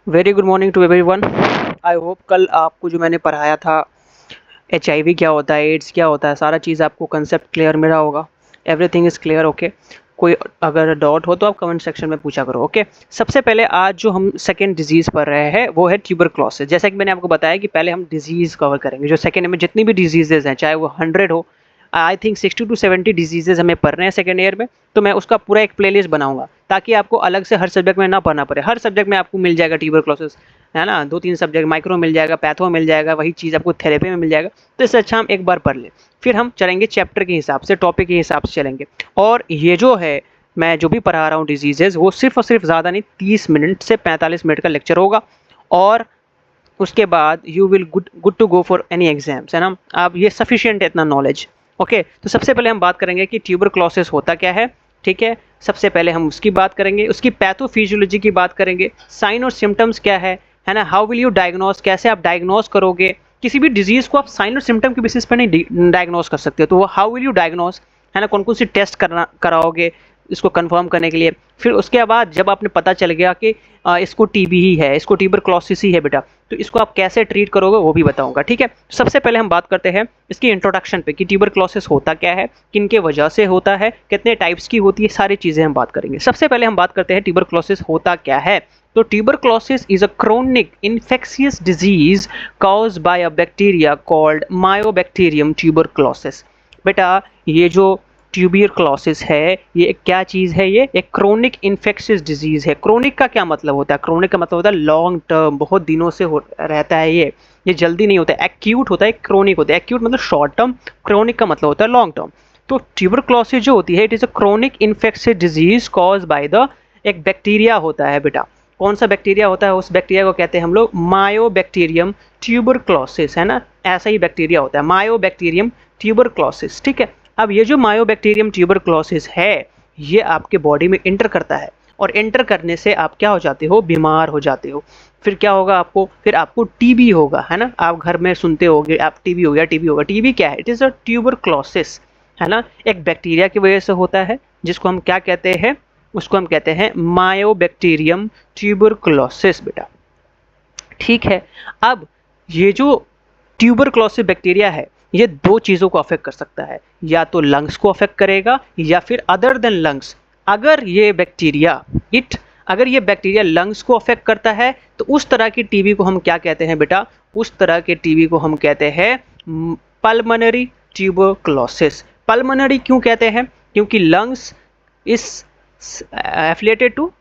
Very good morning to everyone. I hope कल आपको जो मैंने पढ़ाया था HIV क्या होता है, एड्स क्या होता है, सारा चीज़ आपको कंसेप्ट क्लियर मिला होगा। Everything is clear. ओके, कोई अगर डाउट हो तो आप कमेंट सेक्शन में पूछा करो। ओके, सबसे पहले आज जो हम सेकेंड डिजीज़ पढ़ रहे हैं वो है ट्यूबरक्लोसिस। जैसा कि मैंने आपको बताया कि पहले हम डिजीज़ कवर करेंगे, जो सेकेंड में जितनी भी डिजीजेज हैं, चाहे वो 100 हो, आई थिंक 60 to 70 डिजीजेज हमें पढ़ रहे हैं सेकेंड ईयर में। तो मैं उसका पूरा एक प्लेलिस्ट बनाऊंगा ताकि आपको अलग से हर सब्जेक्ट में ना पढ़ना पड़े। हर सब्जेक्ट में आपको मिल जाएगा ट्यूबरक्लोसिस, है ना। 2-3 सब्जेक्ट, माइक्रो मिल जाएगा, पैथो मिल जाएगा, वही चीज़ आपको थेरेपी में मिल जाएगा। तो इससे अच्छा हम एक बार पढ़ लें, फिर हम चलेंगे चैप्टर के हिसाब से, टॉपिक के हिसाब से चलेंगे। और ये जो है, मैं जो भी पढ़ा रहा हूँ डिजीजेज, वो सिर्फ और सिर्फ ज़्यादा नहीं, 30 मिनट से 45 मिनट का लेक्चर होगा। और उसके बाद you will good to go for any exams, है ना। आप ये सफिशिएंट है इतना नॉलेज। ओके, तो सबसे पहले हम बात करेंगे कि ट्यूबरक्लोसिस होता क्या है। ठीक है, सबसे पहले हम उसकी बात करेंगे, उसकी पैथोफिजियोलॉजी की बात करेंगे, साइन और सिम्टम्स क्या है ना। हाउ विल यू डायग्नोस, कैसे आप डायग्नोस करोगे। किसी भी डिजीज को आप साइन और सिम्टम के बेसिस पर नहीं डायग्नोस कर सकते हो, तो वो हाउ विल यू डायग्नोस, है ना। कौन कौन सी टेस्ट करना कराओगे इसको कंफर्म करने के लिए। फिर उसके बाद जब आपने पता चल गया कि इसको टीबी ही है, इसको ट्यूबरक्लोसिस ही है बेटा, तो इसको आप कैसे ट्रीट करोगे वो भी बताऊंगा। ठीक है, सबसे पहले हम बात करते हैं इसकी इंट्रोडक्शन पे कि ट्यूबरक्लोसिस होता क्या है, किन के वजह से होता है, कितने टाइप्स की होती है, सारी चीज़ें हम बात करेंगे। सबसे पहले हम बात करते हैं ट्यूबरक्लोसिस होता क्या है। तो tuberculosis is a chronic infectious disease caused by a bacteria called Mycobacterium tuberculosis. बेटा, ये जो ट्यूबरक्लोसिस है, ये क्या चीज़ है, ये एक क्रोनिक इन्फेक्शियस डिजीज़ है। क्रोनिक का क्या मतलब होता है? क्रोनिक का मतलब होता है लॉन्ग टर्म, बहुत दिनों से रहता है। ये जल्दी नहीं होता है। एक्यूट होता है, क्रोनिक होता है। एक्यूट मतलब शॉर्ट टर्म, क्रोनिक का मतलब होता है लॉन्ग टर्म। तो ट्यूबरक्लोसिस जो होती है, it is a chronic infectious disease cause by the, एक बैक्टीरिया होता है बेटा। कौन सा बैक्टीरिया होता है? उस बैक्टीरिया को कहते हैं हम लोग मायोबैक्टीरियम ट्यूबरक्लोसिस, है ना। ऐसा ही बैक्टीरिया होता है, मायोबैक्टीरियम ट्यूबरक्लोसिस। ठीक है, अब ये जो मायोबैक्टीरियम ट्यूबरक्लोसिस है, ये आपके बॉडी में इंटर करता है, और एंटर करने से आप क्या हो जाते हो? बीमार हो जाते हो। फिर क्या होगा आपको? फिर आपको टीबी होगा, है ना। आप घर में सुनते होगे, आप टीबी हो गया, टीबी होगा। टीबी क्या है? इट इज़ अ ट्यूबरक्लोसिस, है ना। एक बैक्टीरिया की वजह से होता है, जिसको हम क्या कहते हैं? उसको हम कहते हैं मायोबैक्टीरियम ट्यूबरक्लोसिस बेटा। ठीक है, अब ये जो ट्यूबरक्लोसिस बैक्टीरिया है, ये दो चीज़ों को अफेक्ट कर सकता है, या तो लंग्स को अफेक्ट करेगा, या फिर अदर देन लंग्स। अगर ये बैक्टीरिया इट अगर ये बैक्टीरिया लंग्स को अफेक्ट करता है, तो उस तरह की टीबी को हम क्या कहते हैं बेटा? उस तरह के टीबी को हम कहते हैं पल्मोनरी ट्यूबरक्लोसिस। पल्मोनरी क्यों कहते हैं? क्योंकि lungs is affiliated to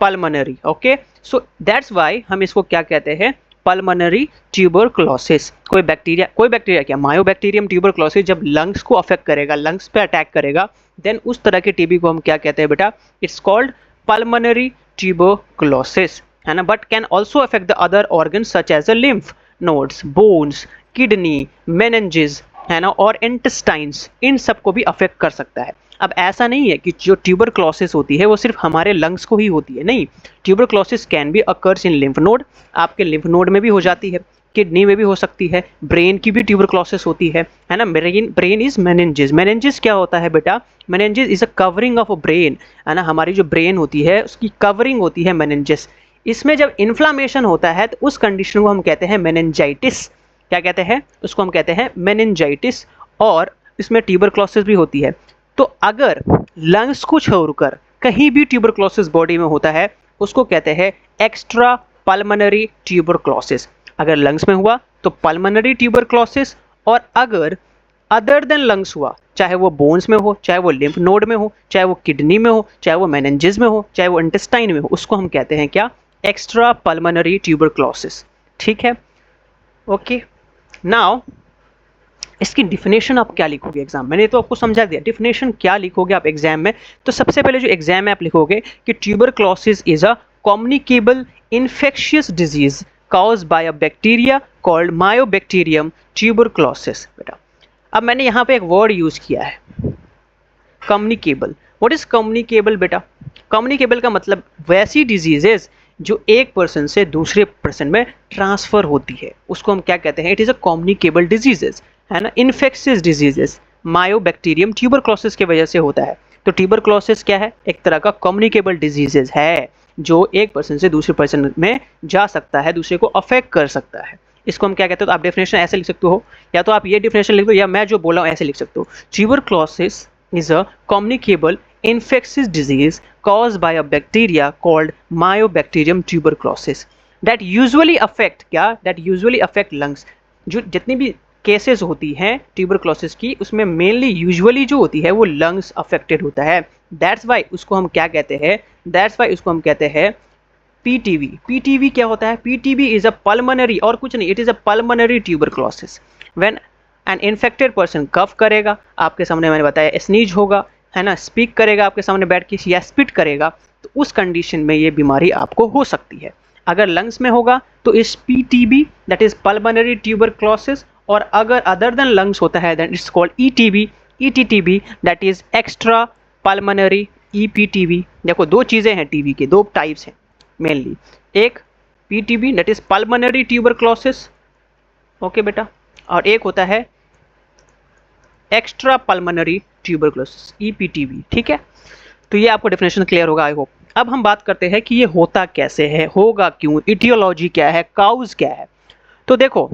pulmonary. Okay, so that's why हम इसको क्या कहते हैं? Pulmonary tuberculosis. कोई बैक्टीरिया क्या, मायोबैक्टीरियम ट्यूबरक्लोसिस जब लंग्स को अफेक्ट करेगा, लंग्स पे अटैक करेगा, देन उस तरह की टीबी को हम क्या कहते हैं बेटा? इट्स कॉल्ड पल्मोनरी ट्यूबरक्लोसिस, है ना। But can also affect the other organs such as the lymph nodes, bones, kidney, meninges, है ना, और इंटेस्टाइन्स, इन सबको भी अफेक्ट कर सकता है। अब ऐसा नहीं है कि जो ट्यूबरक्लोसिस होती है वो सिर्फ हमारे लंग्स को ही होती है, नहीं। Tuberculosis can be occurs in lymph node, आपके लिम्फ नोड में भी हो जाती है, किडनी में भी हो सकती है, ब्रेन की भी ट्यूबरक्लोसिस होती है ना। Brain is meninges. मेनिंजेस क्या होता है बेटा? Meninges is a covering of a brain, है ना। हमारी जो ब्रेन होती है उसकी कवरिंग होती है मेनिंजेस। इसमें जब इन्फ्लामेशन होता है तो उस कंडीशन को हम कहते हैं मेनिंजाइटिस। क्या कहते हैं? उसको हम कहते हैं मेनिंजाइटिस। और इसमें ट्यूबरक्लोसिस भी होती है। तो अगर लंग्स को छोड़कर कहीं भी ट्यूबरक्लोसिस बॉडी में होता है, उसको कहते हैं एक्स्ट्रा पल्मोनरी ट्यूबरक्लोसिस। अगर लंग्स में हुआ तो पल्मोनरी ट्यूबरक्लोसिस, और अगर अदर देन लंग्स हुआ, चाहे वो बोन्स में हो, चाहे वो लिम्फ नोड में हो, चाहे वो किडनी में हो, चाहे वो मेनिंजेस में हो, चाहे वो इंटेस्टाइन में हो, उसको हम कहते हैं क्या? Extra pulmonary tuberculosis. ठीक है, ओके। नाउ इसकी डिफिनेशन आप क्या लिखोगे एग्जाम? मैंने तो आपको समझा दिया, डिफिनेशन क्या लिखोगे आप एग्जाम में। तो सबसे पहले जो एग्जाम में आप लिखोगे कि tuberculosis is a communicable infectious disease caused by a bacteria called myobacterium tuberculosis बेटा। अब मैंने यहाँ पे एक वर्ड यूज किया है, कम्युनिकेबल। व्हाट इज कम्युनिकेबल बेटा? कम्युनिकेबल का मतलब वैसी डिजीजेस जो एक पर्सन से दूसरे पर्सन में ट्रांसफर होती है, उसको हम क्या कहते हैं? It is a communicable diseases, है ना। इन्फेक्शियस डिजीजेस मायोबैक्टीरियम ट्यूबरक्लोसिस की वजह से होता है। तो ट्यूबरक्लोसिस क्या है? एक तरह का कम्युनिकेबल डिजीजेस है। जो एक पर्सन से दूसरे पर्सन में जा सकता है, दूसरे को अफेक्ट कर सकता है। इसको हम क्या कहते हैं? तो आप डेफिनेशन ऐसे लिख सकते हो, या तो आप ये डेफिनेशन लिख दो, या मैं जो बोला हूँ ऐसे लिख सकते हो। Tuberculosis is a communicable infectious disease caused by a bacteria called Mycobacterium tuberculosis that usually affect lungs। जो जितनी भी केसेस होती हैं ट्यूबरक्लोसिस की, उसमें मेनली यूजुअली जो होती है वो लंग्स अफेक्टेड होता है। दैट्स वाई उसको हम क्या कहते हैं? पीटीवी। पीटीवी क्या होता है? पीटीवी इज अ पल्मोनरी, और कुछ नहीं, it is a pulmonary tuberculosis. When an infected person cough करेगा, आपके सामने मैंने बताया स्नीज होगा, है ना, स्पीक करेगा आपके सामने बैठ के, या स्पिट करेगा, तो उस कंडीशन में ये बीमारी आपको हो सकती है। अगर लंग्स में होगा तो इस PTB, that is pulmonary tuberculosis, और अगर अदर देन लंग्स होता है then it's called ETB, ETTB, that is extra pulmonary EPTB. देखो दो चीज़ें हैं, टीबी के दो टाइप्स हैं मेनली, एक PTB that is pulmonary tuberculosis, okay बेटा, और एक होता है एक्स्ट्रा पल्मोनरी ट्यूबरक्लोसिस, ईपीटीबी। ठीक है, तो ये आपको डेफिनेशन क्लियर होगा, आई होप। अब हम बात करते हैं कि ये होता कैसे है, होगा क्यों, इटियोलॉजी क्या है, काउज क्या है। तो देखो,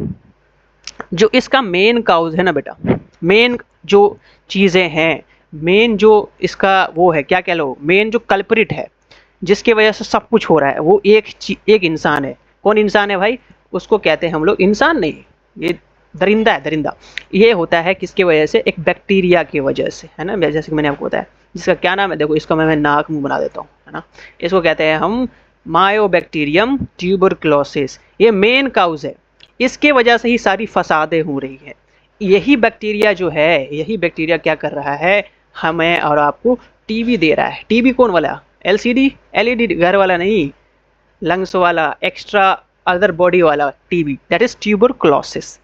जो इसका मेन काउज है ना बेटा, मेन जो चीज़ें हैं, मेन जो इसका वो है, क्या कह लो, मेन जो कल्प्रिट है जिसकी वजह से सब कुछ हो रहा है, वो एक इंसान है। कौन इंसान है भाई? उसको कहते हैं हम लोग, इंसान नहीं, ये दरिंदा है, दरिंदा। ये होता है किसकी वजह से? एक बैक्टीरिया की वजह से, है ना, जैसे कि मैंने आपको बताया, जिसका क्या नाम है, देखो इसका मैं नाक मुंह बना देता हूँ, है ना, इसको कहते हैं हम मायोबैक्टीरियम ट्यूबरक्लोसिस। ये मेन काउज है, इसके वजह से ही सारी फसादें हो रही है। यही बैक्टीरिया जो है, यही बैक्टीरिया क्या कर रहा है, हमें और आपको टीबी दे रहा है। टीबी कौन वाला? एलसीडी, एलईडी घर वाला नहीं, लंग्स वाला, एक्स्ट्रा अदर बॉडी वाला टीबी, दैट इज ट्यूबरक्लोसिस।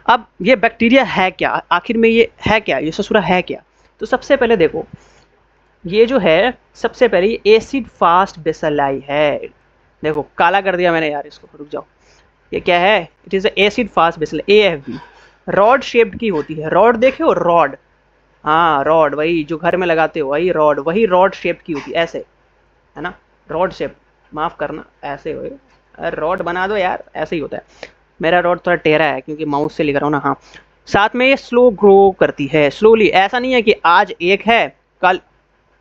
अब ये बैक्टीरिया है क्या, आखिर में ये है क्या, ये ससुरा है क्या? तो सबसे पहले देखो, ये जो है सबसे पहले ये एसिड फास्ट बेसिलाई है। देखो काला कर दिया मैंने यार इसको, रुक जाओ, ये क्या है? It is acid fast bacilli, AFB. Rod shaped की होती है, रॉड देखे हो, रॉड, हाँ रॉड, वही जो घर में लगाते हो, वही रॉड, वही रॉड शेप की होती है, ऐसे, है ना, रॉड शेप, माफ करना, ऐसे हो, रॉड बना दो यार, ऐसे ही होता है। मेरा रॉड थोड़ा टेढ़ा है क्योंकि माउस से लिख रहा हूँ ना। हाँ, साथ में ये स्लो ग्रो करती है, स्लोली, ऐसा नहीं है कि आज एक है कल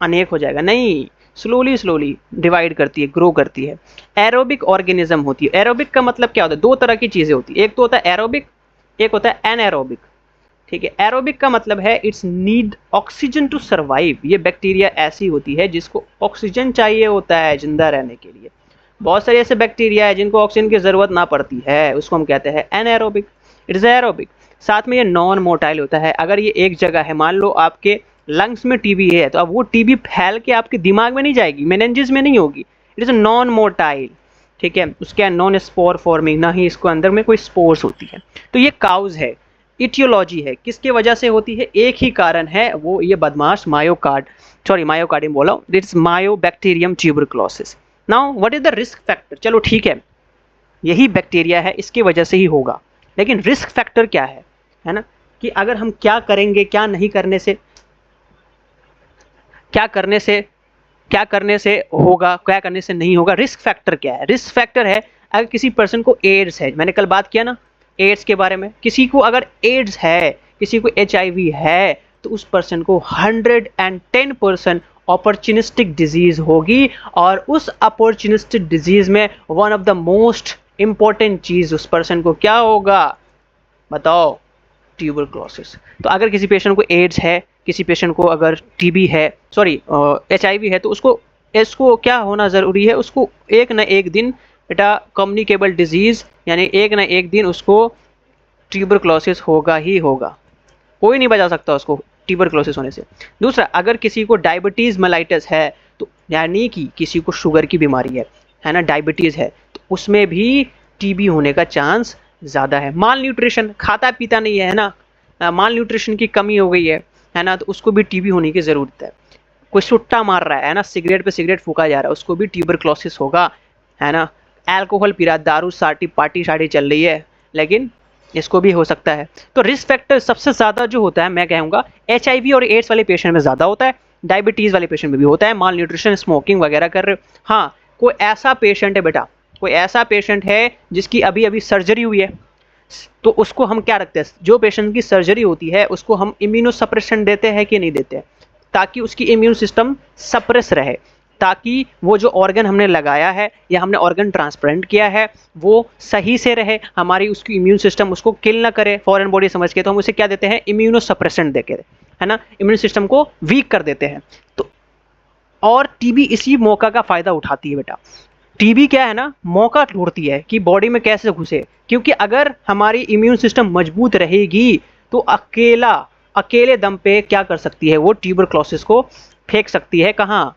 अनेक हो जाएगा, नहीं, स्लोली स्लोली डिवाइड करती है, ग्रो करती है। एरोबिक ऑर्गेनिज्म होती है। एरोबिक का मतलब क्या होता है? दो तरह की चीज़ें होती है, एक तो होता है एरोबिक, एक होता है एनएरोबिक। ठीक है, एरोबिक का मतलब है it's need oxygen to survive. ये बैक्टीरिया ऐसी होती है जिसको ऑक्सीजन चाहिए होता है जिंदा रहने के लिए। बहुत सारे ऐसे बैक्टीरिया है जिनको ऑक्सीजन की ज़रूरत ना पड़ती है, उसको हम कहते हैं एनएरोबिक। It's aerobic. साथ में ये नॉन मोटाइल होता है। अगर ये एक जगह है, मान लो आपके लंग्स में टीबी है, तो अब वो टीबी फैल के आपके दिमाग में नहीं जाएगी, मेनिंजेस में नहीं होगी। It is non motile. ठीक है, उसके नॉन स्पोर फॉर्मिंग, ना ही इसको अंदर में कोई स्पोर्स होती है। तो ये काउज है, इटियोलॉजी है, किसके वजह से होती है? एक ही कारण है, वो ये बदमाश मायोकार्डियम बोला, it's Mycobacterium tuberculosis. Now what is the risk factor? चलो ठीक है, यही बैक्टीरिया है, इसकी वजह से ही होगा, लेकिन रिस्क फैक्टर क्या है ना, कि अगर हम क्या करेंगे, क्या नहीं करने से, क्या करने से होगा, क्या करने से नहीं होगा, रिस्क फैक्टर क्या है? रिस्क फैक्टर है, अगर किसी पर्सन को एड्स है, मैंने कल बात किया ना एड्स के बारे में, किसी को अगर एड्स है, किसी को HIV है, तो उस पर्सन को 110% अपॉर्चुनिस्टिक डिजीज होगी, और उस अपॉर्चुनिस्टिक डिजीज में one of the most important चीज उस पर्सन को क्या होगा, बताओ? ट्यूबरक्लोसिस। तो अगर किसी पेशेंट को एड्स है, किसी पेशेंट को अगर टीबी है, सॉरी HIV है, तो इसको क्या होना ज़रूरी है? उसको एक ना एक दिन बेटा कम्युनिकेबल डिजीज़, यानी एक ना एक दिन उसको ट्यूबरक्लोसिस होगा ही होगा, कोई नहीं बचा सकता उसको ट्यूबरक्लोसिस होने से। दूसरा, अगर किसी को डायबिटीज़ मेलाइटस है, तो यानी कि किसी को शुगर की बीमारी है ना, डायबिटीज़ है, तो उसमें भी टीबी होने का चांस ज़्यादा है। माल न्यूट्रिशन, खाता पीता नहीं है ना, माल न्यूट्रिशन की कमी हो गई है ना, तो उसको भी टीबी होने की ज़रूरत है। कोई सुट्टा मार रहा है ना, सिगरेट पे सिगरेट फूका जा रहा है, उसको भी ट्यूबरक्लोसिस होगा, है ना। अल्कोहल पी रहा, दारू साटी पार्टी शाटी चल रही है, लेकिन इसको भी हो सकता है। तो रिस्क फैक्टर सबसे ज़्यादा जो होता है, मैं कहूँगा HIV और एड्स वाले पेशेंट में ज़्यादा होता है, डायबिटीज़ वाले पेशेंट में भी होता है, माल न्यूट्रिशन, स्मोकिंग वगैरह कर रहे हो। हाँ, कोई ऐसा पेशेंट है बेटा, कोई ऐसा पेशेंट है जिसकी अभी अभी सर्जरी हुई है, तो उसको हम क्या रखते हैं, जो पेशेंट की सर्जरी होती है उसको हम इम्यूनोसप्रेशन देते हैं कि नहीं देते हैं, ताकि उसकी इम्यून सिस्टम सप्रेस रहे, ताकि वो जो ऑर्गन हमने लगाया है या हमने ऑर्गन ट्रांसप्लांट किया है वो सही से रहे, हमारी उसकी इम्यून सिस्टम उसको किल ना करे फॉरेन बॉडी समझ के, तो हम उसे क्या देते हैं, इम्यूनोसप्रेशन देके, है ना, इम्यून सिस्टम को वीक कर देते हैं। तो और टीबी इसी मौका का फायदा उठाती है बेटा। टीबी क्या है ना, मौका ढूंढती है कि बॉडी में कैसे घुसे, क्योंकि अगर हमारी इम्यून सिस्टम मजबूत रहेगी तो अकेले दम पे क्या कर सकती है, वो ट्यूबरक्लोसिस को फेंक सकती है। कहाँ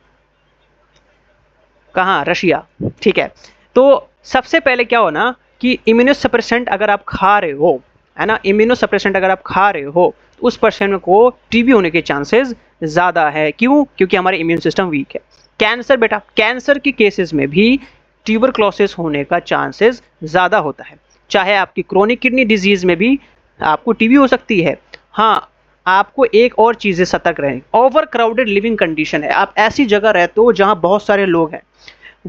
कहाँ, रशिया, ठीक है। तो सबसे पहले क्या हो ना कि इम्यूनोसप्रेसेंट अगर आप खा रहे हो, है ना, इम्यूनोसप्रेसेंट अगर आप खा रहे हो तो उस पर्सन को टीबी होने के चांसेस ज़्यादा है। क्यों? क्योंकि हमारे इम्यून सिस्टम वीक है। कैंसर बेटा, कैंसर की केसेस में भी ट्यूबरक्लोसिस होने का चांसेस ज़्यादा होता है। चाहे आपकी क्रोनिक किडनी डिजीज़ में भी आपको टीबी हो सकती है। हाँ, आपको एक और चीज़ से सतर्क रहें, ओवर क्राउडेड लिविंग कंडीशन है, आप ऐसी जगह रहते हो जहाँ बहुत सारे लोग हैं,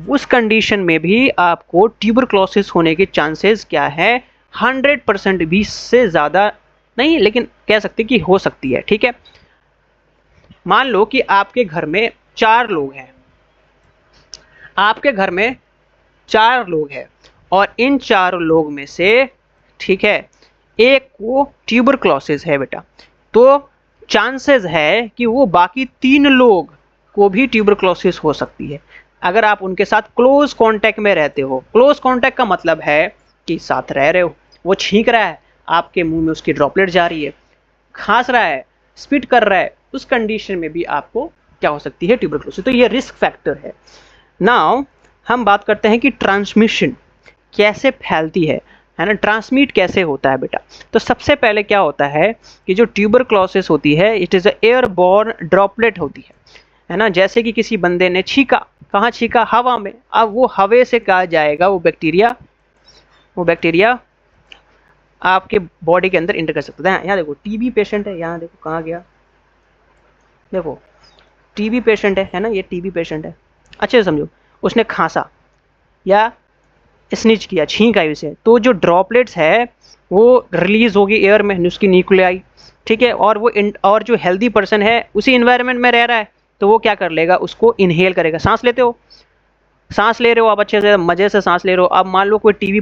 उस कंडीशन में भी आपको ट्यूबरक्लोसिस होने के चांसेस क्या है, 100% भी से ज़्यादा नहीं, लेकिन कह सकते कि हो सकती है। ठीक है, मान लो कि आपके घर में 4 लोग हैं, आपके घर में 4 लोग हैं और इन 4 लोग में से, ठीक है, एक को ट्यूबरक्लोसिस है बेटा, तो चांसेस है कि वो बाकी 3 लोग को भी ट्यूबरक्लोसिस हो सकती है अगर आप उनके साथ क्लोज कांटेक्ट में रहते हो। क्लोज कांटेक्ट का मतलब है कि साथ रह रहे हो, वो छींक रहा है, आपके मुंह में उसकी ड्रॉपलेट जा रही है, खांस रहा है, स्पिट कर रहा है, उस कंडीशन में भी आपको क्या हो सकती है, ट्यूबरक्लोसिस। तो ये रिस्क फैक्टर है। नाउ हम बात करते हैं कि ट्रांसमिशन कैसे फैलती है ना, ट्रांसमिट कैसे होता है बेटा। तो सबसे पहले क्या होता है कि जो ट्यूबरक्लोसिस होती है, it is a airborne droplet होती है ना। जैसे कि किसी बंदे ने छींका, कहाँ छींका, हवा में, अब वो हवा से कहा जाएगा वो बैक्टीरिया आपके बॉडी के अंदर इंटर कर सकता है। यहाँ देखो टीबी पेशेंट है, यहाँ देखो कहाँ गया, देखो टीबी पेशेंट है ना, ये टीबी पेशेंट है, अच्छे से समझो, उसने खांसा या स्निच किया, छींक आई उसे, तो जो ड्रॉपलेट्स है वो रिलीज होगी एयर में, उसकी न्यूक्लियाई, ठीक है, और वो और जो हेल्दी पर्सन है उसी इन्वायरमेंट में रह रहा है, तो वो क्या कर लेगा, उसको इनहेल करेगा। सांस लेते हो, सांस ले रहे हो आप, अच्छे से मज़े से सांस ले रहे हो। अब मान लो कोई टीबी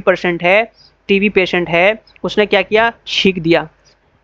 पेशेंट है, उसने क्या किया, छींक दिया,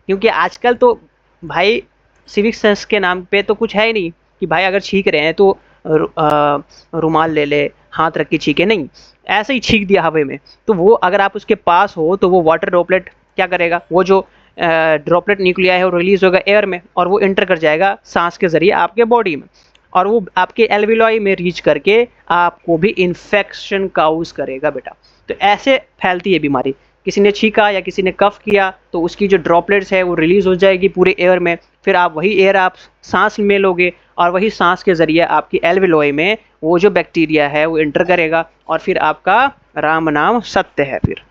क्योंकि आजकल तो भाई सिविक सेंस के नाम पे तो कुछ है ही नहीं कि भाई अगर छींक रहे हैं तो रुमाल ले ले, हाथ रख के छींके, नहीं, ऐसे ही छींक दिया हवा में, तो वो अगर आप उसके पास हो तो वो वाटर ड्रॉपलेट क्या करेगा, वो जो ड्रॉपलेट न्यूक्लिया है वो रिलीज होगा एयर में और वो एंटर कर जाएगा सांस के जरिए आपके बॉडी में, और वो आपके एल्वियोलाई में रीच करके आपको भी इन्फेक्शन काउज करेगा बेटा। तो ऐसे फैलती है बीमारी। किसी ने छींका या किसी ने कफ किया तो उसकी जो ड्रॉपलेट्स है वो रिलीज हो जाएगी पूरे एयर में, फिर आप वही एयर आप सांस में लोगे और वही सांस के ज़रिए आपकी एल्वियोलाई में वो जो बैक्टीरिया है वो एंटर करेगा और फिर आपका राम नाम सत्य है। फिर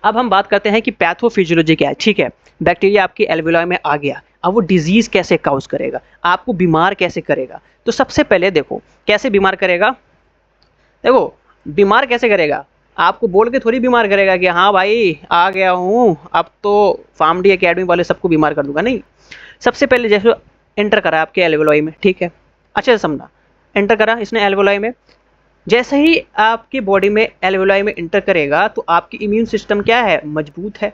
अब हम बात करते हैं कि पैथोफिजियोलॉजी क्या है। ठीक है, बैक्टीरिया आपकी एल्वियोलाई में आ गया, अब वो डिजीज़ कैसे काउज करेगा, आपको बीमार कैसे करेगा। तो सबसे पहले देखो कैसे बीमार करेगा, देखो बीमार कैसे करेगा, आपको बोल के थोड़ी बीमार करेगा कि हाँ भाई आ गया हूँ अब तो फार्मडी एकेडमी वाले सबको बीमार कर दूंगा, नहीं। सबसे पहले जैसे एंटर करा आपके एल्वियोलाई में, ठीक है, अच्छे से समझना, एंटर करा इसने एल्वियोलाई में, जैसे ही आपकी बॉडी में एल्वियोलाई में इंटर करेगा तो आपकी इम्यून सिस्टम क्या है, मजबूत है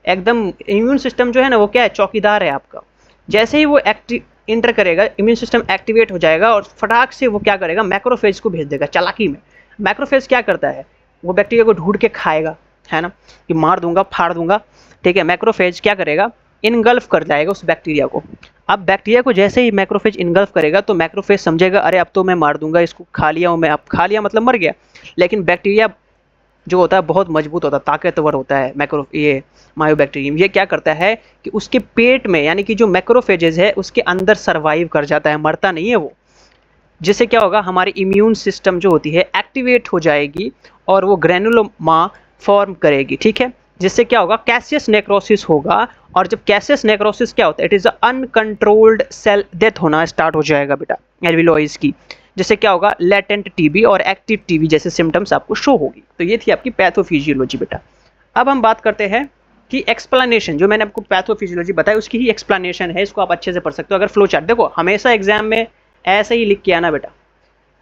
एकदम। इम्यून सिस्टम जो है ना वो क्या है, चौकीदार है आपका। जैसे ही वो इंटर करेगा, इम्यून सिस्टम एक्टिवेट हो जाएगा और फटाक से वो क्या करेगा, मैक्रोफेज को भेज देगा चालाकी में। मैक्रोफेज क्या करता है, वो बैक्टीरिया को ढूंढ के खाएगा, है ना, कि मार दूंगा फाड़ दूंगा, ठीक है। मैक्रोफेज क्या करेगा, इनगल्फ कर जाएगा उस बैक्टीरिया को। अब बैक्टीरिया को जैसे ही मैक्रोफेज इनगल्फ करेगा तो मैक्रोफेज समझेगा अरे अब तो मैं मार दूंगा इसको, खा लिया हूँ मैं, अब खा लिया मतलब मर गया। लेकिन बैक्टीरिया जो होता है बहुत मजबूत होता है, ताकतवर होता है, ये मायोबैक्टीरियम, ये क्या करता है कि उसके पेट में यानी कि जो मैक्रोफेजेज है उसके अंदर सर्वाइव कर जाता है, मरता नहीं है वो। जिससे क्या होगा, हमारी इम्यून सिस्टम जो होती है एक्टिवेट हो जाएगी और वो ग्रेनुलोमा फॉर्म करेगी, ठीक है। जिससे क्या होगा, कैसियस नेक्रोसिस होगा, और जब कैसियस नेक्रोसिस क्या होता है, it is a uncontrolled cell death होना स्टार्ट हो जाएगा बेटा एल्वियोलाइज की। जैसे क्या होगा, लेटेंट टीबी और एक्टिव टीबी जैसे सिम्टम्स आपको शो होगी। तो ये थी आपकी पैथोफिजियोलॉजी बेटा। अब हम बात करते हैं कि एक्सप्लेनेशन, जो मैंने आपको पैथोफिजियोलॉजी बताया उसकी ही एक्सप्लेनेशन है, इसको आप अच्छे से पढ़ सकते हो। अगर फ्लो चार्ट देखो, हमेशा एग्जाम में ऐसे ही लिख के आना बेटा,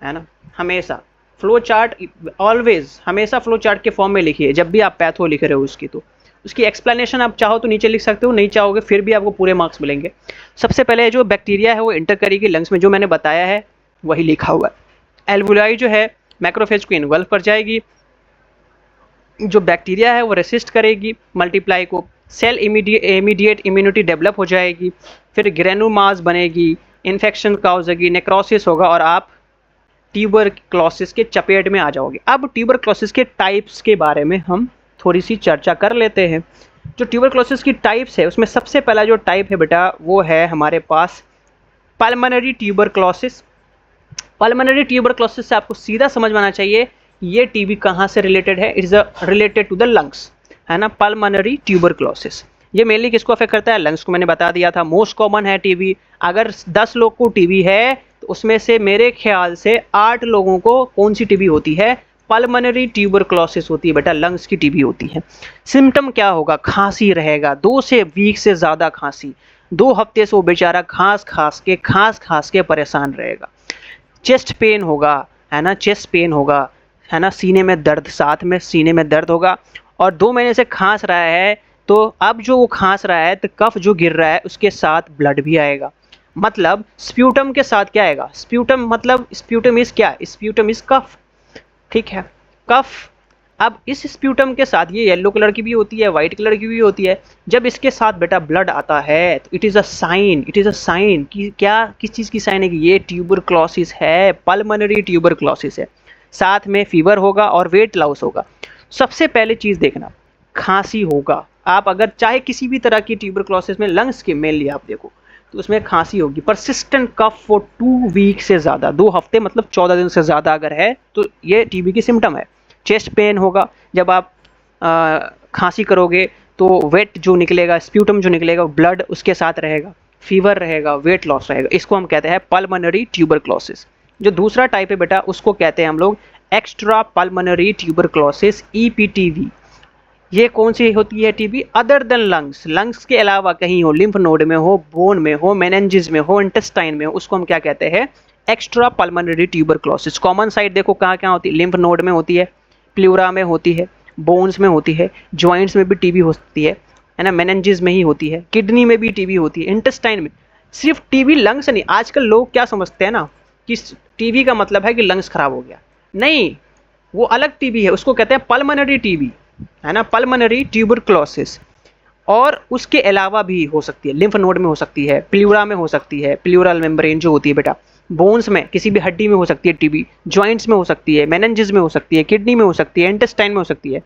है ना, हमेशा फ्लो चार्ट, ऑलवेज हमेशा फ्लो चार्ट के फॉर्म में लिखिए जब भी आप पैथो लिख रहे हो उसकी। तो उसकी एक्सप्लेनेशन आप चाहो तो नीचे लिख सकते हो, नहीं चाहोगे फिर भी आपको पूरे मार्क्स मिलेंगे। सबसे पहले जो बैक्टीरिया है वो इंटर करेगी लंग्स में, जो मैंने बताया है वही लिखा हुआ है। एल्वुलाई जो है मैक्रोफेज को इन्वॉल्व कर जाएगी, जो बैक्टीरिया है वो रेसिस्ट करेगी मल्टीप्लाई को, सेल इमीडिएट इम्यूनिटी डेवलप हो जाएगी, फिर ग्रेनुमास बनेगी, इन्फेक्शन का हो जाएगी, नेक्रोसिस होगा और आप ट्यूबरक्लोसिस के चपेट में आ जाओगे। अब ट्यूबरक्लोसिस के टाइप्स के बारे में हम थोड़ी सी चर्चा कर लेते हैं। जो ट्यूबरक्लोसिस की टाइप्स है उसमें सबसे पहला जो टाइप है बेटा वो है हमारे पास पल्मोनरी ट्यूबरक्लोसिस। पल्मोनरी ट्यूबरक्लोसिस से आपको सीधा समझ में आना चाहिए ये टीबी कहाँ से रिलेटेड है, it is related to the lungs, है ना। पल्मोनरी ट्यूबरक्लोसिस ये मेनली किसको अफेक्ट करता है, लंग्स को। मैंने बता दिया था मोस्ट कॉमन है टीबी। अगर 10 लोग को टीबी है तो उसमें से मेरे ख्याल से 8 लोगों को कौन सी टीबी होती है, पल्मोनरी ट्यूबरक्लोसिस होती है बेटा, लंग्स की टीबी होती है। सिम्टम क्या होगा, खांसी रहेगा, 2 से वीक से ज़्यादा खांसी, 2 हफ्ते से वो बेचारा खांस खास के परेशान रहेगा। चेस्ट पेन होगा, है ना, चेस्ट पेन होगा, है ना, सीने में दर्द, साथ में सीने में दर्द होगा, और 2 महीने से खांस रहा है तो अब जो वो खांस रहा है तो कफ जो गिर रहा है उसके साथ ब्लड भी आएगा। मतलब स्प्यूटम के साथ क्या आएगा, स्प्यूटम मतलब स्प्यूटम इज क्या, स्प्यूटम इज कफ, ठीक है, कफ। अब इस स्प्यूटम के साथ ये येलो कलर की भी होती है, वाइट कलर की भी होती है, जब इसके साथ बेटा ब्लड आता है तो इट इज़ अ साइन कि क्या, किस चीज़ की साइन है कि ये ट्यूबरक्लोसिस है, पल्मोनरी ट्यूबरक्लोसिस है। साथ में फीवर होगा और वेट लॉस होगा। सबसे पहले चीज़ देखना, खांसी होगा। आप अगर चाहे किसी भी तरह की ट्यूबरक्लोसिस में लंग्स के मेनली आप देखो तो उसमें खांसी होगी, परसिस्टेंट कफ फॉर 2 वीक से ज़्यादा, 2 हफ्ते मतलब 14 दिन से ज़्यादा अगर है तो ये टीबी की सिम्टम है। चेस्ट पेन होगा, जब आप खांसी करोगे तो वेट जो निकलेगा, स्प्यूटम जो निकलेगा ब्लड उसके साथ रहेगा, फीवर रहेगा, वेट लॉस रहेगा, इसको हम कहते हैं पल्मोनरी ट्यूबरक्लोसिस। जो दूसरा टाइप है बेटा उसको कहते हैं हम लोग एक्स्ट्रा पल्मोनरी ट्यूबरक्लोसिस, EPTV। ये कौन सी होती है TB, other than lungs, lungs के अलावा कहीं हो, लिम्फ नोड में हो, बोन में हो, मेनेंजिस में हो, इंटेस्टाइन में हो, उसको हम क्या कहते हैं, extra pulmonary tuberculosis. Common site देखो कहाँ कहाँ होती है, लिम्फ नोड में होती है, प्लूरा में होती है, बोन्स में होती है, ज्वाइंट्स में भी टीबी होती है ना, मेनेंजिस में ही होती है, किडनी में भी टीबी होती है, इंटेस्टाइन में। सिर्फ टीबी लंग्स नहीं, आजकल लोग क्या समझते हैं ना कि टीबी का मतलब है कि लंग्स खराब हो गया, नहीं, वो अलग टीबी है, उसको कहते हैं पल्मोनरी टीबी, है ना, पल्मोनरी ट्यूबरक्लोसिस। और उसके अलावा भी हो सकती है, लिम्फ नोड में हो सकती है, प्लूरा में हो सकती है, प्लूरल मेम्ब्रेन जो होती है बेटा, बोन्स में किसी भी हड्डी में हो सकती है टीबी, जॉइंट्स में हो सकती है, मेनेंजिस में हो सकती है, किडनी में हो सकती है, इंटेस्टाइन में हो सकती है।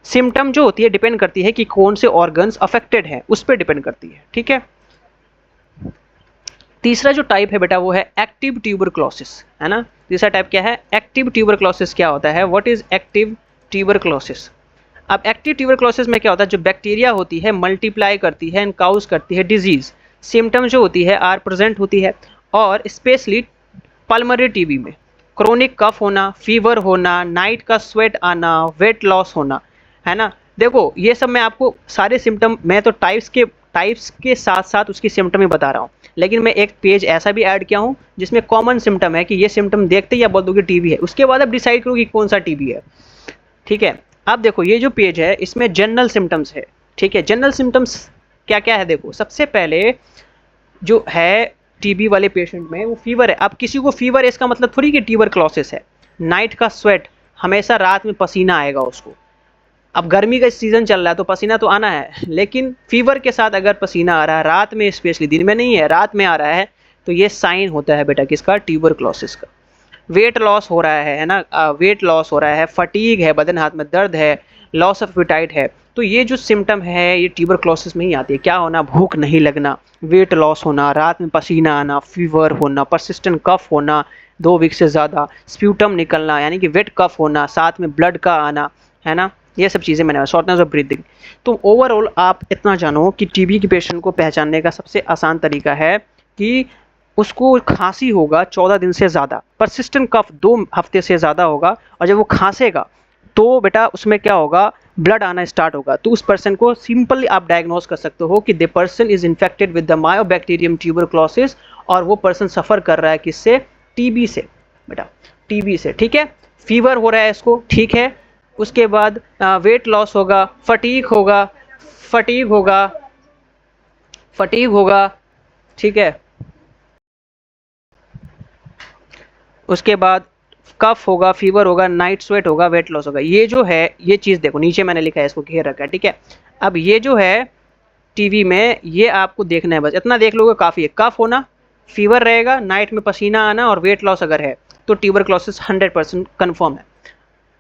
सिम्टम जो होती है डिपेंड करती है कि कौन से ऑर्गन्स अफेक्टेड हैं, उस पर डिपेंड करती है, ठीक है। तीसरा जो टाइप है बेटा वो है एक्टिव ट्यूबरक्लोसिस, है ना। तीसरा टाइप क्या है, एक्टिव ट्यूबरक्लोसिस। क्या होता है, व्हाट इज एक्टिव ट्यूबरक्लोसिस। अब एक्टिव ट्यूबरक्लोसिस में क्या होता है, जो बैक्टीरिया होती है मल्टीप्लाई करती है एंड काउज करती है डिजीज। सिम्टम जो होती है आर प्रेजेंट होती है, और स्पेशली पल्मोनरी टीबी में क्रोनिक कफ होना, फीवर होना, नाइट का स्वेट आना, वेट लॉस होना, है ना। देखो ये सब मैं आपको सारे सिम्टम, मैं तो टाइप्स के साथ साथ उसकी सिम्टम ही बता रहा हूँ, लेकिन मैं एक पेज ऐसा भी ऐड किया हूँ जिसमें कॉमन सिम्टम है कि ये सिम्टम देखते ही आप बोल दोगे टीबी है, उसके बाद आप डिसाइड करो कि कौन सा टीबी है, ठीक है। अब देखो ये जो पेज है इसमें जनरल सिम्टम्स है, ठीक है। जनरल सिम्टम्स क्या क्या है, देखो सबसे पहले जो है टीबी वाले पेशेंट में वो फीवर है। अब किसी को फीवर है इसका मतलब थोड़ी कि ट्यूबरक्लोसिस है। नाइट का स्वेट, हमेशा रात में पसीना आएगा उसको। अब गर्मी का सीजन चल रहा है तो पसीना तो आना है, लेकिन फीवर के साथ अगर पसीना आ रहा है रात में, स्पेशली दिन में नहीं है, रात में आ रहा है, तो ये साइन होता है बेटा किसका, ट्यूबरक्लोसिस का। वेट लॉस हो रहा है ना, वेट लॉस हो रहा है, फटीग है, बदन हाथ में दर्द है, लॉस ऑफ एपेटाइट है, तो ये जो सिम्टम है ये ट्यूबरक्लोसिस में ही आती है। क्या होना, भूख नहीं लगना, वेट लॉस होना, रात में पसीना आना, फीवर होना, परसिस्टेंट कफ होना 2 वीक से ज़्यादा, स्प्यूटम निकलना यानी कि वेट कफ होना, साथ में ब्लड का आना, है ना, ये सब चीज़ें मैंने, शॉर्टनेस ऑफ ब्रीथिंग। तो ओवरऑल आप इतना जानो कि टीबी के पेशेंट को पहचानने का सबसे आसान तरीका है कि उसको खांसी होगा 14 दिन से ज़्यादा, परसिस्टेंट कफ 2 हफ्ते से ज़्यादा होगा, और जब वो खांसेगा तो बेटा उसमें क्या होगा, ब्लड आना स्टार्ट होगा। तो उस पर्सन को सिंपली आप डायग्नोस कर सकते हो कि the person is infected with the Mycobacterium tuberculosis, और वो पर्सन सफ़र कर रहा है किससे, टीबी से बेटा, टीबी से। ठीक है, फीवर हो रहा है इसको, ठीक है। उसके बाद वेट लॉस होगा, फटीग होगा, फटीग होगा, फटीग होगा, ठीक है। उसके बाद कफ होगा, फीवर होगा, नाइट स्वेट होगा, वेट लॉस होगा। ये जो है, ये चीज़ देखो नीचे मैंने लिखा है, इसको घेर रखा है, ठीक है। अब ये जो है टीवी में, ये आपको देखना है, बस इतना देख लोगे काफ़ी है। कफ होना, फीवर रहेगा, नाइट में पसीना आना, और वेट लॉस अगर है तो ट्यूबरक्लोसिस 100% कन्फर्म है।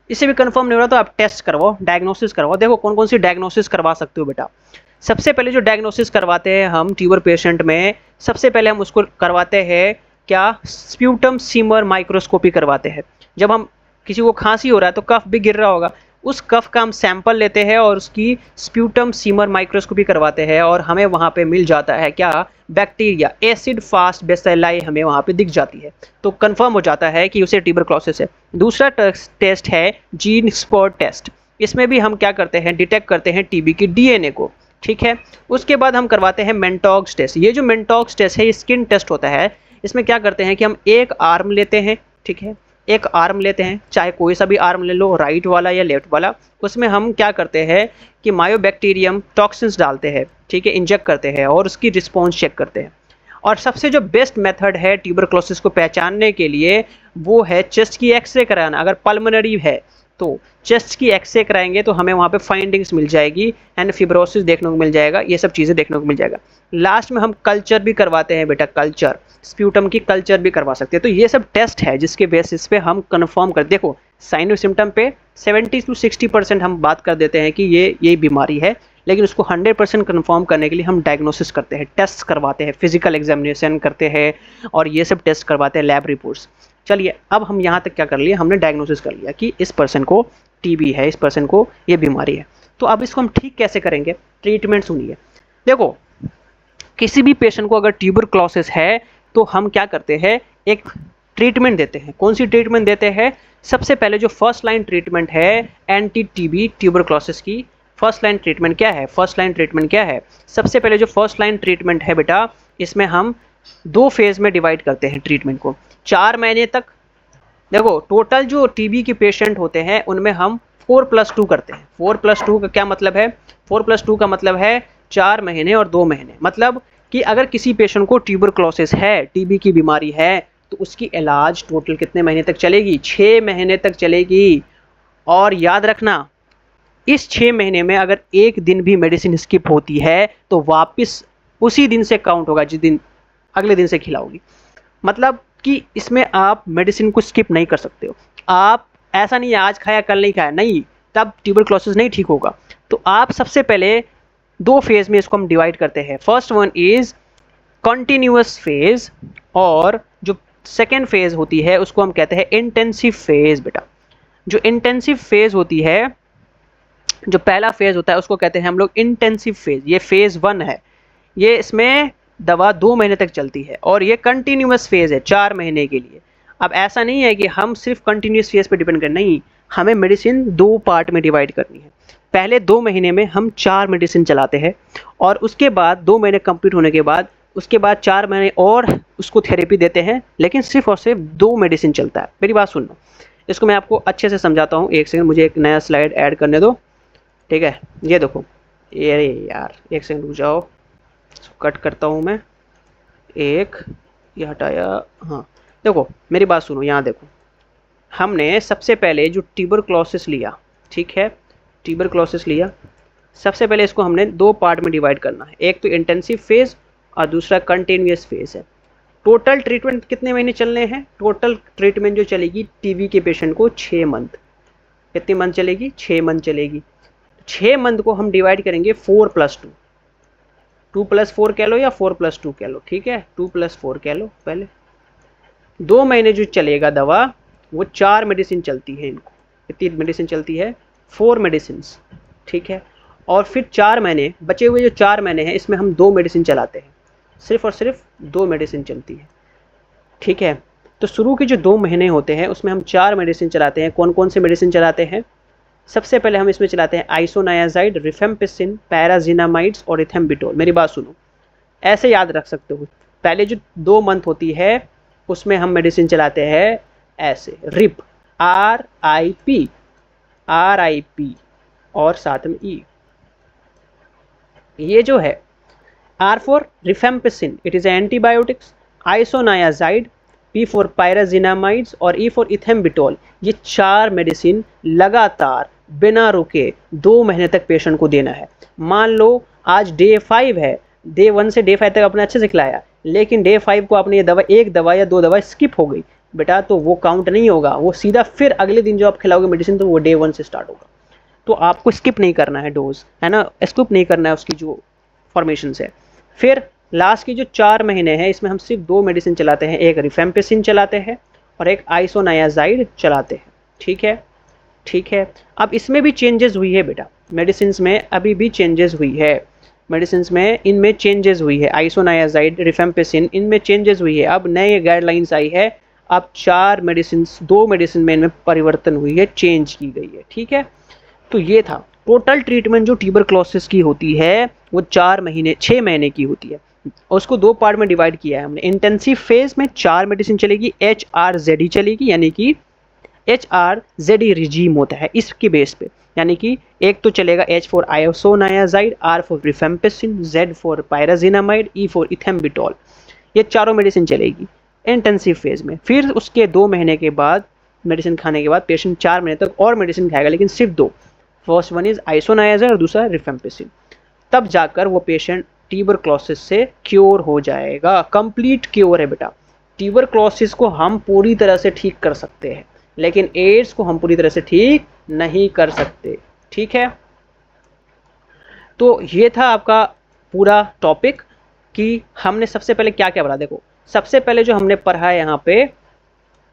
इससे भी कन्फर्म नहीं हो रहा तो आप टेस्ट करवाओ, डायग्नोसिस करवाओ। देखो कौन कौन सी डायग्नोसिस करवा सकते हो बेटा। सबसे पहले जो डायग्नोसिस करवाते हैं हम ट्यूबर पेशेंट में, सबसे पहले हम उसको करवाते हैं क्या, स्प्यूटम सीमर माइक्रोस्कोपी करवाते हैं। जब हम किसी को खांसी हो रहा है तो कफ भी गिर रहा होगा, उस कफ का हम सैंपल लेते हैं और उसकी स्प्यूटम सीमर माइक्रोस्कोपी करवाते हैं, और हमें वहाँ पे मिल जाता है क्या, बैक्टीरिया एसिड फास्ट बेसिलाई हमें वहाँ पे दिख जाती है, तो कंफर्म हो जाता है कि उसे ट्यूबरक्लोसिस है। दूसरा टेस्ट है जीन स्पॉट टेस्ट। इसमें भी हम क्या करते हैं, डिटेक्ट करते हैं टीबी की डीएनए को, ठीक है। उसके बाद हम करवाते हैं मेंटॉक्स टेस्ट। ये जो मेंटॉक्स टेस्ट है, ये स्किन टेस्ट होता है। इसमें क्या करते हैं कि हम एक आर्म लेते हैं, ठीक है, एक आर्म लेते हैं, चाहे कोई सा भी आर्म ले लो, राइट वाला या लेफ्ट वाला। उसमें हम क्या करते हैं कि मायोबैक्टीरियम टॉक्सिन्स डालते हैं, ठीक है, इंजेक्ट करते हैं, और उसकी रिस्पॉन्स चेक करते हैं। और सबसे जो बेस्ट मेथड है ट्यूबरक्लोसिस को पहचानने के लिए, वो है चेस्ट की एक्सरे कराना। अगर पल्मोनरी है तो चेस्ट की एक्सरे कराएंगे तो हमें वहाँ पे फाइंडिंग्स मिल जाएगी, एंड फिब्रोसिस देखने को मिल जाएगा, ये सब चीज़ें देखने को मिल जाएगा। लास्ट में हम कल्चर भी करवाते हैं बेटा, कल्चर, स्प्यूटम की कल्चर भी करवा सकते हैं। तो ये सब टेस्ट है जिसके बेसिस पे हम कन्फर्म कर, देखो साइन और सिम्टम पे 70 to 60% हम बात कर देते हैं कि ये बीमारी है, लेकिन उसको 100% कन्फर्म करने के लिए हम डायग्नोसिस करते हैं, टेस्ट करवाते हैं, फिजिकल एग्जामिनेशन करते हैं, और ये सब टेस्ट करवाते हैं, लैब रिपोर्ट्स। चलिए अब हम यहाँ तक क्या कर लिया, हमने डायग्नोसिस कर लिया कि इस पर्सन को टीबी है, इस पर्सन को ये बीमारी है। तो अब इसको हम ठीक कैसे करेंगे, ट्रीटमेंट सुनिए। देखो किसी भी पेशेंट को अगर ट्यूबरक्लोसिस है तो हम क्या करते हैं, एक ट्रीटमेंट देते हैं। कौन सी ट्रीटमेंट देते हैं, सबसे पहले जो फर्स्ट लाइन ट्रीटमेंट है एंटी टीबी ट्यूबरक्लोसिस की, फर्स्ट लाइन ट्रीटमेंट क्या है, फर्स्ट लाइन ट्रीटमेंट क्या है, सबसे पहले जो फर्स्ट लाइन ट्रीटमेंट है बेटा, इसमें हम 2 फेज में डिवाइड करते हैं ट्रीटमेंट को। 4 महीने तक, देखो टोटल जो टीबी के पेशेंट होते हैं उनमें हम 4+2 करते हैं। 4+2 का क्या मतलब है, 4+2 का मतलब है 4 महीने और 2 महीने। मतलब कि अगर किसी पेशेंट को ट्यूबरक्लोसिस है, टीबी की बीमारी है, तो उसकी इलाज टोटल कितने महीने तक चलेगी, 6 महीने तक चलेगी। और याद रखना, इस 6 महीने में अगर एक दिन भी मेडिसिन स्किप होती है तो वापस उसी दिन से काउंट होगा जिस दिन अगले दिन से खिलाओगी। मतलब कि इसमें आप मेडिसिन को स्किप नहीं कर सकते हो। आप ऐसा नहीं है आज खाया कल नहीं खाया, नहीं, तब ट्यूबरक्लोसिस नहीं ठीक होगा। तो आप सबसे पहले 2 फेज में इसको हम डिवाइड करते हैं। First one is continuous phase, और जो सेकेंड फेज होती है उसको हम कहते हैं इंटेंसिव फेज बेटा। जो इंटेंसिव फेज होती है, जो पहला फेज होता है उसको कहते हैं हम लोग इंटेंसिव फेज। ये फेज 1 है, ये इसमें दवा 2 महीने तक चलती है, और ये कंटिन्यूअस फेज है 4 महीने के लिए। अब ऐसा नहीं है कि हम सिर्फ कंटिन्यूअस फेज पे डिपेंड करें, नहीं, हमें मेडिसिन 2 पार्ट में डिवाइड करनी है। पहले 2 महीने में हम 4 मेडिसिन चलाते हैं, और उसके बाद 2 महीने कंप्लीट होने के बाद उसके बाद 4 महीने और उसको थेरेपी देते हैं, लेकिन सिर्फ और सिर्फ 2 मेडिसिन चलता है। मेरी बात सुन लो, इसको मैं आपको अच्छे से समझाता हूँ। एक सेकंड, मुझे एक नया स्लाइड ऐड करने दो, ठीक है। ये देखो, अरे यार एक सेकंड रुक जाओ, कट करता हूँ मैं, एक ये हटाया, हाँ देखो मेरी बात सुनो, यहाँ देखो, हमने सबसे पहले जो ट्यूबरक्लोसिस लिया, ठीक है, ट्यूबरक्लोसिस लिया, सबसे पहले इसको हमने 2 पार्ट में डिवाइड करना है। एक तो इंटेंसिव फेज और दूसरा कंटिन्यूअस फेज है। टोटल ट्रीटमेंट कितने महीने चलने हैं, टोटल ट्रीटमेंट जो चलेगी टीबी के पेशेंट को 6 मंथ। कितने मंथ चलेगी, 6 मंथ चलेगी। 6 मंथ को हम डिवाइड करेंगे 4+2, 2+4 कह लो या 4+2 कह लो, ठीक है, 2+4 कह लो। पहले 2 महीने जो चलेगा दवा, वो 4 मेडिसिन चलती है। इनको कितनी मेडिसिन चलती है, 4 मेडिसिन, ठीक है। और फिर 4 महीने बचे हुए जो 4 महीने हैं, इसमें हम 2 मेडिसिन चलाते हैं, सिर्फ और सिर्फ 2 मेडिसिन चलती है। ठीक है। तो शुरू के जो 2 महीने होते हैं उसमें हम 4 मेडिसिन चलाते हैं। कौन कौन से मेडिसिन चलाते हैं? सबसे पहले हम इसमें चलाते हैं आइसोनायाजाइड, रिफेम्पिसिन, पैराजिनामाइड्स और इथेम्बिटोल। मेरी बात सुनो, ऐसे याद रख सकते हो। पहले जो 2 मंथ होती है उसमें हम मेडिसिन चलाते हैं ऐसे, रिप, RIP, RIP और साथ में E। ये जो है R for rifampicin, it is antibiotics, isoniazid, P for pyrazinamides और E फॉर इथेम्बिटोल। ये 4 मेडिसिन लगातार बिना रुके 2 महीने तक पेशेंट को देना है। मान लो आज डे 5 है, डे 1 से डे 5 तक आपने अच्छे से खिलाया, लेकिन डे 5 को आपने ये दवा, एक दवा या 2 दवा स्किप हो गई बेटा, तो वो काउंट नहीं होगा। वो सीधा फिर अगले दिन जो आप खिलाओगे मेडिसिन, तो वो डे 1 से स्टार्ट होगा। तो आपको स्किप नहीं करना है डोज, है ना, स्किप नहीं करना है उसकी जो फॉर्मेशन है। फिर लास्ट की जो 4 महीने हैं इसमें हम सिर्फ 2 मेडिसिन चलाते हैं, एक रिफेम्पिसिन चलाते हैं और एक आइसोनायाजाइड चलाते हैं। ठीक है, ठीक है। अब इसमें भी चेंजेस हुई है बेटा, मेडिसिन में अभी भी चेंजेस हुई है, मेडिसिन में इनमें चेंजेस हुई है। आइसोनायाजाइड, रिफेम्पिसिन, इनमें चेंजेस हुई है। अब नए गाइडलाइंस आई है, अब 4 मेडिसिन, 2 मेडिसिन में इनमें परिवर्तन हुई है, चेंज की गई है। ठीक है, तो ये था टोटल ट्रीटमेंट जो ट्यूबरक्लोसिस की होती है वो 4 महीने 6 महीने की होती है। उसको 2 पार्ट में डिवाइड किया है हमने। इंटेंसिव फेज में 4 मेडिसिन चलेगी, HRZE चलेगी, यानी कि HRZE रिजीम होता है इसके बेस पे, यानी कि एक तो चलेगा H for isoniazid, R for rifampicin, Z for pyrazinamide, E for ethambutol. ये चारों मेडिसिन चलेगी इंटेंसिव फेज में। फिर उसके 2 महीने के बाद मेडिसिन खाने के बाद पेशेंट 4 महीने तक और मेडिसिन खाएगा, लेकिन सिर्फ 2। फर्स्ट वन इज आइसोनायाजाइड और दूसरा रिफेम्पिसिन। तब जाकर वो पेशेंट ट्यूबरक्लोसिस से क्योर हो जाएगा। कंप्लीट क्योर है बेटा। ट्यूबरक्लोसिस को हम पूरी तरह से ठीक कर सकते हैं, लेकिन एड्स को हम पूरी तरह से ठीक नहीं कर सकते। ठीक है, तो ये था आपका पूरा टॉपिक कि हमने सबसे पहले क्या क्या पढ़ा। देखो, सबसे पहले जो हमने पढ़ा है यहाँ पे,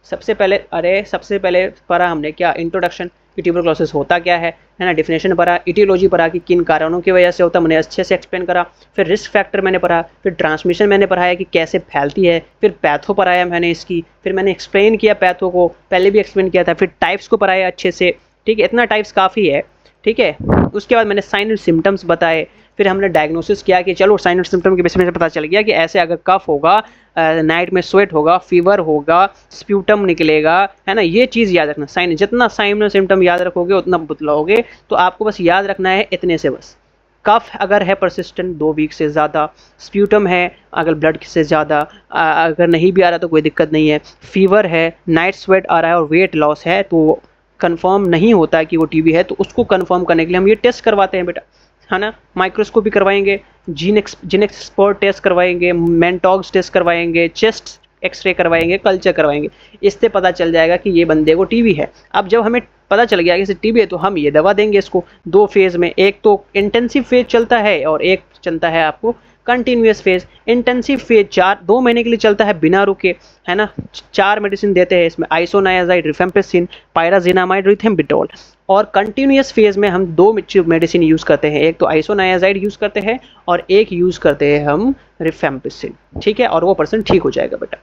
सबसे पहले पढ़ा हमने क्या, इंट्रोडक्शन कि ट्यूबरक्लोसिस होता क्या है ना, डिफिनेशन पढ़ा, इटियोलॉजी पढ़ा कि किन कारणों की वजह से होता, मैंने अच्छे से एक्सप्लेन करा। फिर रिस्क फैक्टर मैंने पढ़ा, फिर ट्रांसमिशन मैंने पढ़ाया कि कैसे फैलती है, फिर पैथो पढ़ाया मैंने इसकी, फिर मैंने एक्सप्लेन किया पैथो को, पहले भी एक्सप्लेन किया था, फिर टाइप्स को पढ़ाया अच्छे से। ठीक है, इतना टाइप्स काफ़ी है। ठीक है, उसके बाद मैंने साइन एंड सिम्टम्स बताए, फिर हमने डायग्नोसिस किया कि चलो साइन एंड सिम्टम के बेसिस में पता चल गया कि ऐसे अगर कफ होगा, नाइट में स्वेट होगा, फीवर होगा, स्प्यूटम निकलेगा, है ना। ये चीज़ याद रखना, साइन, जितना साइन और सिम्टम याद रखोगे उतना बतलाओगे। तो आपको बस याद रखना है इतने से बस। कफ अगर है परसिस्टेंट 2 वीक से ज़्यादा, स्प्यूटम है अगर ब्लड से ज़्यादा, अगर नहीं भी आ रहा तो कोई दिक्कत नहीं है, फीवर है, नाइट स्वेट आ रहा है और वेट लॉस है, तो कंफर्म नहीं होता है कि वो टीबी है, तो उसको कंफर्म करने के लिए हम ये टेस्ट करवाते हैं बेटा, है ना। माइक्रोस्कोपी करवाएंगे, जीन एक्सपर्ट टेस्ट करवाएंगे, मेंटॉक्स टेस्ट करवाएंगे, चेस्ट एक्सरे करवाएंगे, कल्चर करवाएंगे। इससे पता चल जाएगा कि ये बंदे को टीबी है। अब जब हमें पता चल गया कि इसे टीबी है तो हम ये दवा देंगे इसको 2 फेज़ में। एक तो इंटेंसिव फेज चलता है और एक चलता है आपको कंटिन्यूस फेज। इंटेंसिव फेज 2 महीने के लिए चलता है बिना रुके, है ना। 4 मेडिसिन देते हैं इसमें, आइसोनायाजाइड, रिफेम्पिसिन, पायराजिनामाइड, इथेम्बिटोल। और कंटिन्यूस फेज में हम 2 मेडिसिन यूज़ करते हैं, एक तो आइसोनायाजाइड यूज़ करते हैं और एक यूज़ करते हैं हम रिफेम्पिसिन। ठीक है, और वो पर्सन ठीक हो जाएगा बेटा।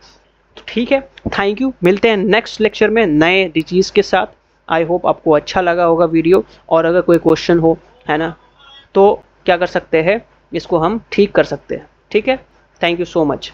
तो ठीक है, थैंक यू, मिलते हैं नेक्स्ट लेक्चर में नए डिजीज़ के साथ। आई होप आपको अच्छा लगा होगा वीडियो, और अगर कोई क्वेश्चन हो, है ना, तो क्या कर सकते हैं, इसको हम ठीक कर सकते हैं। ठीक है, थैंक यू सो मच।